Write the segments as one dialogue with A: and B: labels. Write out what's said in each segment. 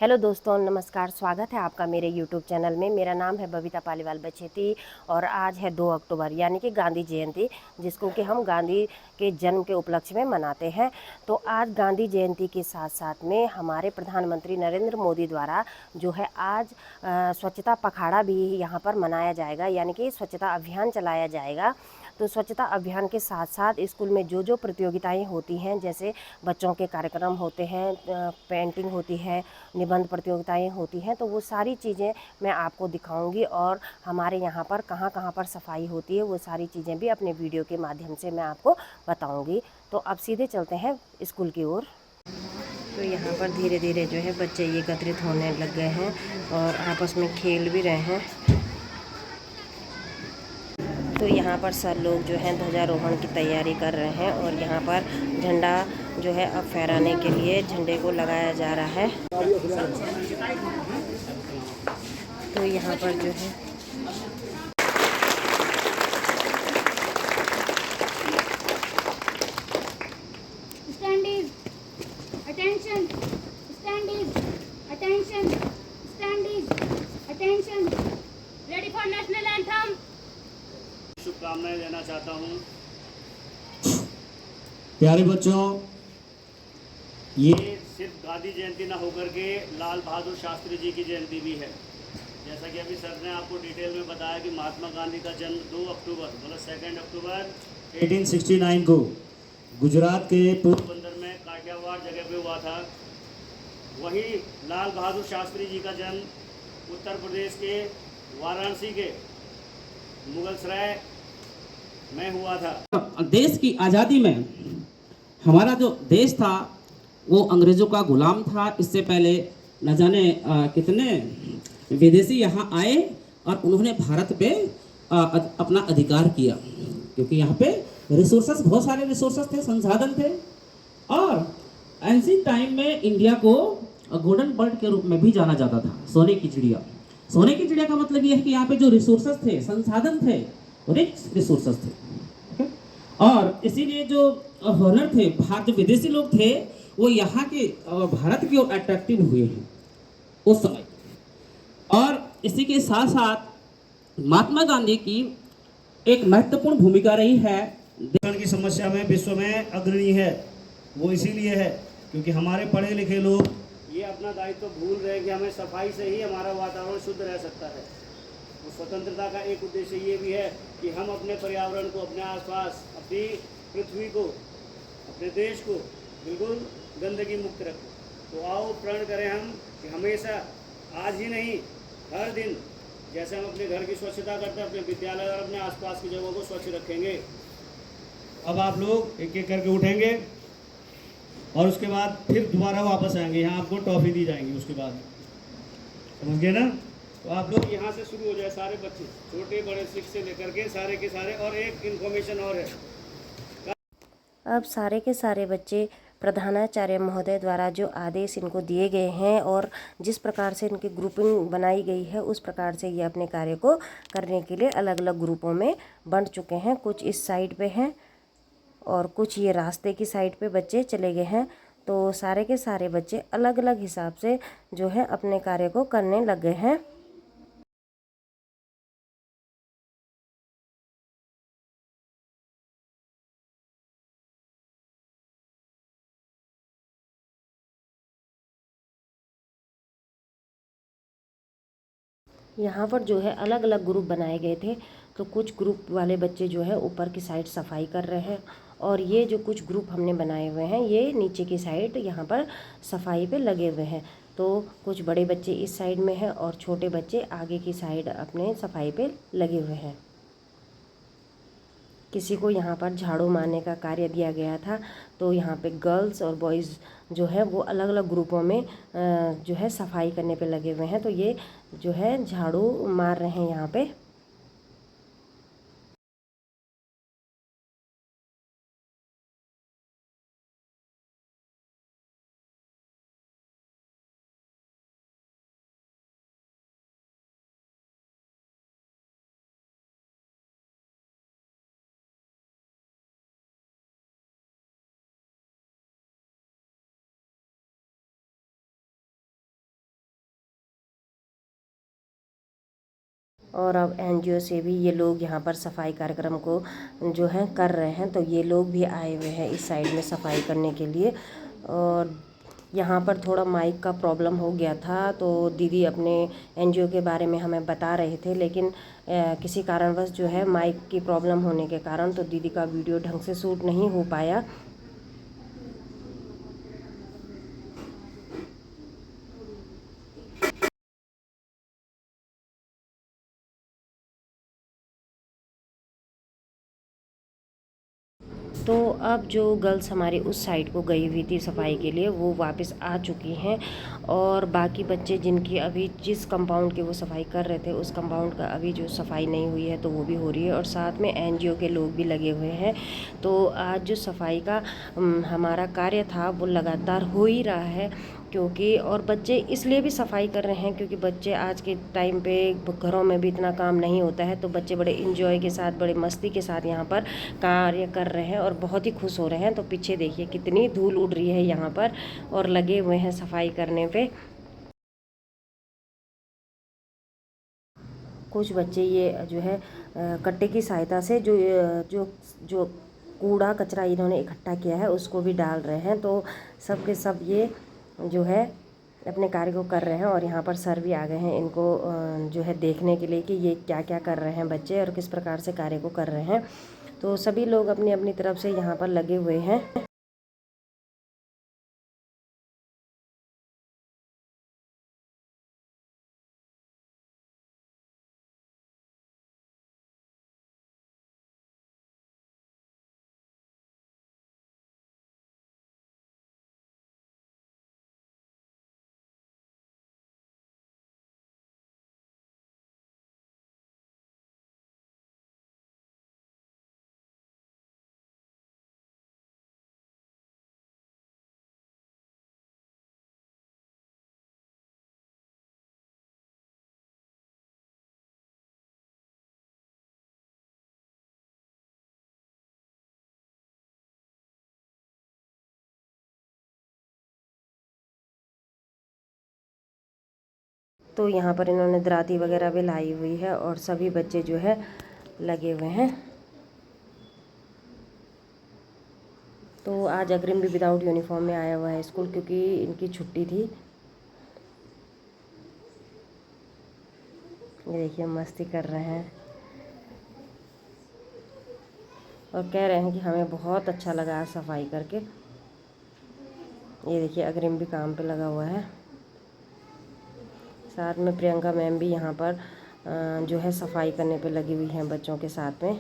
A: Hello दोस्तों, नमस्कार। स्वागत है आपका मेरे यूट्यूब चैनल में। मेरा नाम है बबीता पालीवाल बछेती और आज है 2 अक्टूबर यानी कि गांधी जयंती, जिसको कि हम गांधी के जन्म के उपलक्ष्य में मनाते हैं। तो आज गांधी जयंती के साथ साथ में हमारे प्रधानमंत्री नरेंद्र मोदी द्वारा जो है आज स्वच्छता पखवाड़ा भी यहाँ पर मनाया जाएगा, यानी कि स्वच्छता अभियान चलाया जाएगा। तो स्वच्छता अभियान के साथ साथ स्कूल में जो प्रतियोगिताएं होती हैं, जैसे बच्चों के कार्यक्रम होते हैं, पेंटिंग होती है, निबंध प्रतियोगिताएं होती हैं, तो वो सारी चीज़ें मैं आपको दिखाऊंगी और हमारे यहाँ पर कहाँ कहाँ पर सफाई होती है वो सारी चीज़ें भी अपने वीडियो के माध्यम से मैं आपको बताऊंगी। तो अब सीधे चलते हैं स्कूल की ओर। तो यहाँ पर धीरे धीरे जो है बच्चे ये एकत्रित होने लग गए हैं और आपस में खेल भी रहे हैं। तो यहाँ पर सर लोग जो हैं ध्वजारोहण की तैयारी कर रहे हैं और यहाँ पर झंडा जो है अब फहराने के लिए झंडे को लगाया जा रहा है। तो यहाँ पर जो है
B: Standees, attention. Standees, attention. Standees, attention. Ready for national anthem.
C: शुभकामनाएं देना चाहता हूँ।
D: प्यारे बच्चों,
C: ये सिर्फ गांधी जयंती ना होकर के लाल बहादुर शास्त्री जी की जयंती भी है। जैसा कि अभी सर ने आपको डिटेल में बताया कि महात्मा गांधी का जन्म 2 अक्टूबर मतलब 2 अक्टूबर
D: 1869 को गुजरात के
C: पोरबंदर में काठियावाड़ जगह पे हुआ था। वही लाल बहादुर शास्त्री जी का जन्म उत्तर प्रदेश के वाराणसी के मुगलसराय में हुआ था।
E: देश की आज़ादी में हमारा जो देश था वो अंग्रेज़ों का गुलाम था। इससे पहले न जाने कितने विदेशी यहाँ आए और उन्होंने भारत पे अपना अधिकार किया, क्योंकि यहाँ पे रिसोर्सेस, बहुत सारे रिसोर्सेस थे, संसाधन थे। और एंशिएंट टाइम में इंडिया को गोल्डन बर्ड के रूप में भी जाना जाता था, सोने की चिड़िया। सोने की चिड़िया का मतलब ये है कि यहाँ पे जो रिसोर्सेस थे, संसाधन थे, रिच रिसोर्सेस थे। ओके? और इसीलिए जो हॉनर थे, जो विदेशी लोग थे वो यहाँ के भारत की ओर अट्रैक्टिव हुए हैं उस समय। और इसी के साथ साथ महात्मा गांधी की एक महत्वपूर्ण भूमिका रही है।
C: की समस्या में विश्व में अग्रणी है। वो इसीलिए है क्योंकि हमारे पढ़े लिखे लोग ये अपना दायित्व तो भूल रहे हैं कि हमें सफाई से ही हमारा वातावरण शुद्ध रह सकता है। और स्वतंत्रता का एक उद्देश्य ये भी है कि हम अपने पर्यावरण को, अपने आसपास, अपनी पृथ्वी को, अपने देश को बिल्कुल गंदगी मुक्त रखें। तो आओ प्रण करें हम कि हमेशा, आज ही नहीं, हर दिन जैसे हम अपने घर की स्वच्छता करते हैं, अपने विद्यालय और अपने आसपास की जगहों को स्वच्छ रखेंगे। अब आप लोग एक एक करके उठेंगे और उसके बाद फिर दोबारा वापस आएंगे। यहाँ आपको टॉफ़ी दी जाएंगी। उसके बाद समझ गए ना? तो आप लोग यहाँ से शुरू हो जाए, सारे बच्चे, छोटे बड़े, 6 से लेकर के सारे के सारे। और एक इन्फॉर्मेशन और है,
A: अब सारे के सारे बच्चे प्रधानाचार्य महोदय द्वारा जो आदेश इनको दिए गए हैं और जिस प्रकार से इनकी ग्रुपिंग बनाई गई है, उस प्रकार से ये अपने कार्य को करने के लिए अलग अलग ग्रुपों में बंट चुके हैं। कुछ इस साइड पे हैं और कुछ ये रास्ते की साइड पे बच्चे चले गए हैं। तो सारे के सारे बच्चे अलग अलग हिसाब से जो है अपने कार्य को करने लग गए हैं। यहाँ पर जो है अलग अलग ग्रुप बनाए गए थे। तो कुछ ग्रुप वाले बच्चे जो है ऊपर की साइड सफाई कर रहे हैं और ये जो कुछ ग्रुप हमने बनाए हुए हैं ये नीचे की साइड यहाँ पर सफाई पे लगे हुए हैं। तो कुछ बड़े बच्चे इस साइड में हैं और छोटे बच्चे आगे की साइड अपने सफाई पे लगे हुए हैं। किसी को यहाँ पर झाड़ू मारने का कार्य दिया गया था। तो यहाँ पे गर्ल्स और बॉयज़ जो है वो अलग अलग ग्रुपों में जो है सफाई करने पे लगे हुए हैं। तो ये जो है झाड़ू मार रहे हैं यहाँ पे। और अब एनजीओ से भी ये लोग यहाँ पर सफाई कार्यक्रम को जो है कर रहे हैं, तो ये लोग भी आए हुए हैं इस साइड में सफाई करने के लिए। और यहाँ पर थोड़ा माइक का प्रॉब्लम हो गया था, तो दीदी अपने एनजीओ के बारे में हमें बता रहे थे, लेकिन किसी कारणवश जो है माइक की प्रॉब्लम होने के कारण तो दीदी का वीडियो ढंग से शूट नहीं हो पाया। तो अब जो गर्ल्स हमारी उस साइड को गई हुई थी सफाई के लिए, वो वापस आ चुकी हैं, और बाकी बच्चे जिनकी अभी जिस कंपाउंड की वो सफाई कर रहे थे उस कंपाउंड का अभी जो सफाई नहीं हुई है तो वो भी हो रही है, और साथ में एनजीओ के लोग भी लगे हुए हैं। तो आज जो सफाई का हमारा कार्य था वो लगातार हो ही रहा है, क्योंकि और बच्चे इसलिए भी सफाई कर रहे हैं क्योंकि बच्चे आज के टाइम पे घरों में भी इतना काम नहीं होता है, तो बच्चे बड़े इंजॉय के साथ, बड़े मस्ती के साथ यहाँ पर कार्य कर रहे हैं और बहुत ही खुश हो रहे हैं। तो पीछे देखिए कितनी धूल उड़ रही है यहाँ पर, और लगे हुए हैं सफाई करने पे। कुछ बच्चे ये जो है कट्टे की सहायता से जो जो कूड़ा कचरा इन्होंने इकट्ठा किया है उसको भी डाल रहे हैं। तो सब के सब ये जो है अपने कार्य को कर रहे हैं, और यहाँ पर सर भी आ गए हैं इनको जो है देखने के लिए कि ये क्या क्या कर रहे हैं बच्चे और किस प्रकार से कार्य को कर रहे हैं। तो सभी लोग अपनी अपनी तरफ से यहाँ पर लगे हुए हैं। तो यहाँ पर इन्होंने दराती वगैरह भी लाई हुई है, और सभी बच्चे जो है लगे हुए हैं। तो आज अग्रिम भी विदाउट यूनिफॉर्म में आया हुआ है स्कूल, क्योंकि इनकी छुट्टी थी। ये देखिए मस्ती कर रहे हैं और कह रहे हैं कि हमें बहुत अच्छा लगा आज सफाई करके। ये देखिए अग्रिम भी काम पे लगा हुआ है, साथ में प्रियंका मैम भी यहाँ पर जो है सफाई करने पे लगी हुई हैं बच्चों के साथ में।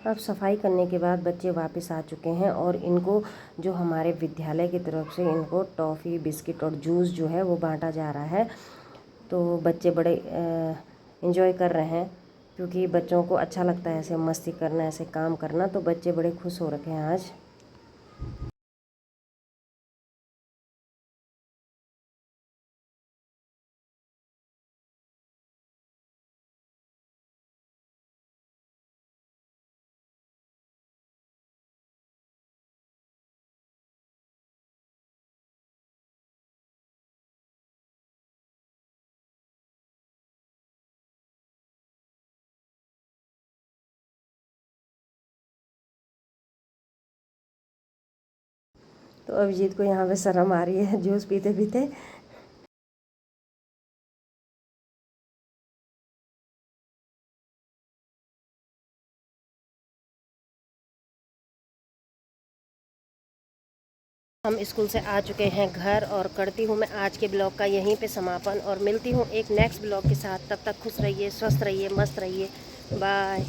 A: अब सफाई करने के बाद बच्चे वापस आ चुके हैं, और इनको जो हमारे विद्यालय की तरफ से इनको टॉफ़ी, बिस्किट और जूस जो है वो बांटा जा रहा है। तो बच्चे बड़े इन्जॉय कर रहे हैं, क्योंकि बच्चों को अच्छा लगता है ऐसे मस्ती करना, ऐसे काम करना। तो बच्चे बड़े खुश हो रखे हैं आज। तो अभिजीत को यहाँ पे शर्म आ रही है जूस पीते पीते। हम स्कूल से आ चुके हैं घर और करती हूँ मैं आज के ब्लॉग का यहीं पे समापन और मिलती हूँ एक नेक्स्ट ब्लॉग के साथ। तब तक खुश रहिए, स्वस्थ रहिए, मस्त रहिए। बाय।